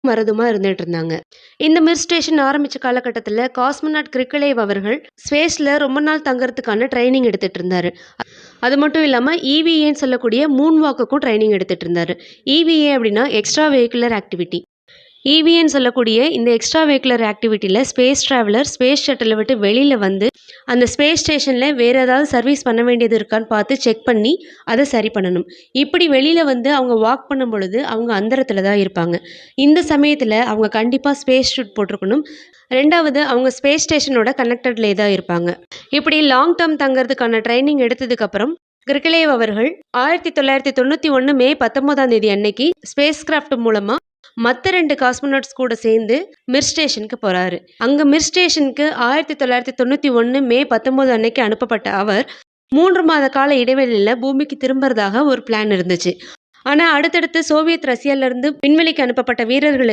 மருதுமா இருந்துட்டு இருந்தாங்க. இந்த மிர் ஸ்டேஷன் ஆரம்பிச்ச காலகட்டத்தில காஸ்மோநாட் கிரிக்கலேவ் அவர்கள் ஸ்பேஸ்ல ரொம்ப நாள் தங்கறதுக்கான ட்ரெய்னிங் எடுத்துட்டு இருந்தாரு. அது மட்டும் இல்லாம EVAன்னு சொல்லக்கூடிய மூன் வாக்குக்கும் ட்ரெய்னிங் எடுத்துட்டு இருந்தாரு. EVA அப்படின்னா எக்ஸ்ட்ரா வெஹிகுலர் ஆக்டிவிட்டி. EVAன்னு சொல்லக்கூடிய இந்த எக்ஸ்ட்ரா வெஹிகுலர் ஆக்டிவிட்டில ஸ்பேஸ் டிராவலர் ஸ்பேஸ் ஷட்டில விட்டு வெளியில வந்து, அந்த ஸ்பேஸ் ஸ்டேஷன்ல வேற ஏதாவது சர்வீஸ் பண்ண வேண்டியது இருக்கான்னு பார்த்து செக் பண்ணி, அத சரி பண்ணணும். இப்படி வெளியில வந்து அவங்க வாக் பண்ணும்பொழுது, அவங்க அந்தரத்தில தான் இருப்பாங்க. இந்த சமயத்தில அவங்க கண்டிப்பா ஸ்பேஸ் சூட் போட்டிருக்கணும். 2வது அவங்க ஸ்பேஸ் ஸ்டேஷனோட கனெக்டட்லயே தான் இருப்பாங்க. இப்படி லாங் டெர்ம் தங்கறதுக்கான ட்ரெய்னிங் எடுத்ததுக்கப்புறம், கிரிக்கலேவ் அவர்கள் 1991 மே 19ஆம் தேதி அன்னைக்கு ஸ்பேஸ் கிராஃப்ட் மூலமா மத்த 2 காஸ்மோநாட்ஸ் கூட சேர்ந்து மிர் ஸ்டேஷனுக்கு போறாரு. அங்க மிர் ஸ்டேஷனுக்கு 1991 மே 19 அன்னைக்கு அனுப்பப்பட்ட அவர் 3 மாத கால இடைவெளியில பூமிக்கு திரும்புறதாக ஒரு பிளான் இருந்துச்சு. ஆனா அடுத்தடுத்து சோவியத் ரஷ்யால இருந்து விண்வெளிக்கு அனுப்பப்பட்ட வீரர்களுக்கு